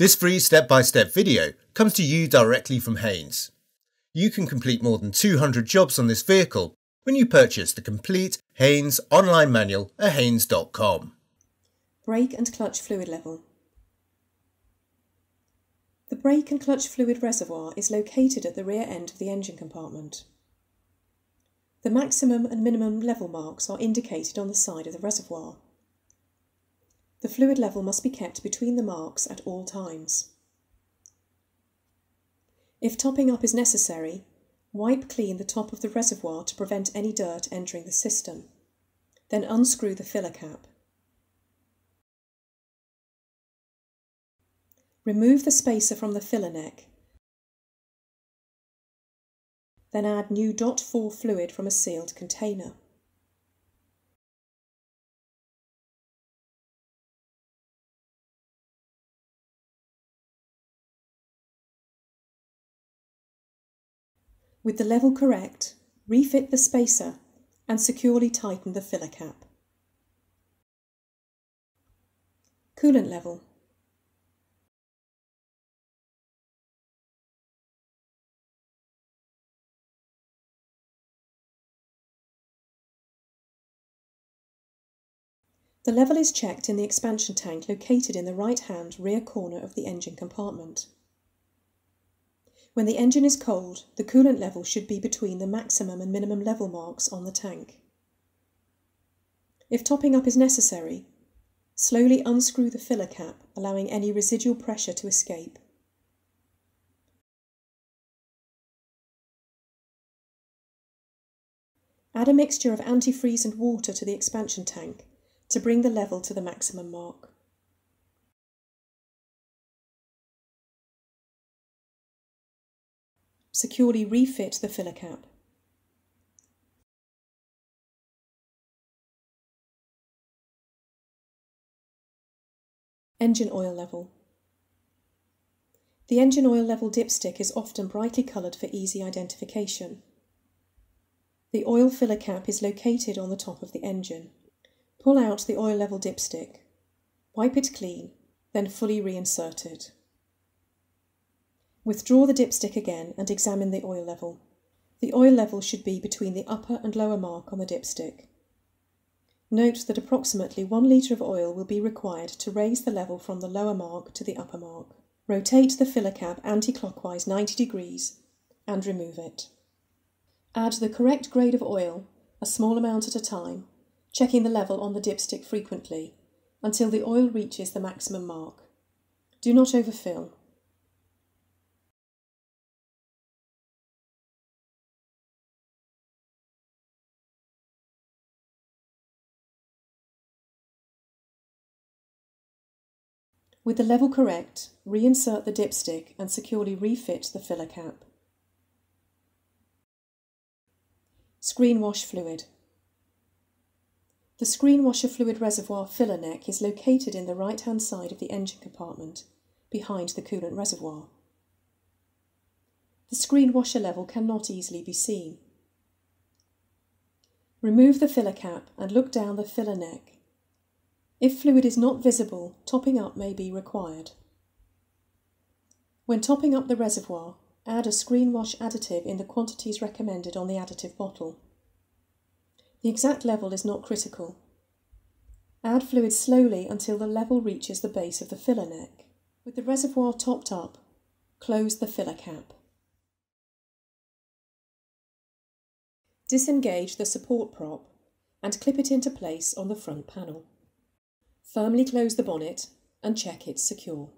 This free step-by-step video comes to you directly from Haynes. You can complete more than 200 jobs on this vehicle when you purchase the complete Haynes online manual at haynes.com. Brake and clutch fluid level. The brake and clutch fluid reservoir is located at the rear end of the engine compartment. The maximum and minimum level marks are indicated on the side of the reservoir. The fluid level must be kept between the marks at all times. If topping up is necessary, wipe clean the top of the reservoir to prevent any dirt entering the system. Then unscrew the filler cap. Remove the spacer from the filler neck. Then add new .4 fluid from a sealed container. With the level correct, refit the spacer and securely tighten the filler cap. Coolant level. The level is checked in the expansion tank located in the right-hand rear corner of the engine compartment. When the engine is cold, the coolant level should be between the maximum and minimum level marks on the tank. If topping up is necessary, slowly unscrew the filler cap, allowing any residual pressure to escape. Add a mixture of antifreeze and water to the expansion tank to bring the level to the maximum mark. Securely refit the filler cap. Engine oil level. The engine oil level dipstick is often brightly coloured for easy identification. The oil filler cap is located on the top of the engine. Pull out the oil level dipstick, wipe it clean, then fully reinsert it. Withdraw the dipstick again and examine the oil level. The oil level should be between the upper and lower mark on the dipstick. Note that approximately 1 litre of oil will be required to raise the level from the lower mark to the upper mark. Rotate the filler cap anti-clockwise 90 degrees and remove it. Add the correct grade of oil, a small amount at a time, checking the level on the dipstick frequently until the oil reaches the maximum mark. Do not overfill. With the level correct, reinsert the dipstick and securely refit the filler cap. Screen wash fluid. The screen washer fluid reservoir filler neck is located in the right-hand side of the engine compartment, behind the coolant reservoir. The screen washer level cannot easily be seen. Remove the filler cap and look down the filler neck. If fluid is not visible, topping up may be required. When topping up the reservoir, add a screen wash additive in the quantities recommended on the additive bottle. The exact level is not critical. Add fluid slowly until the level reaches the base of the filler neck. With the reservoir topped up, close the filler cap. Disengage the support prop and clip it into place on the front panel. Firmly close the bonnet and check it's secure.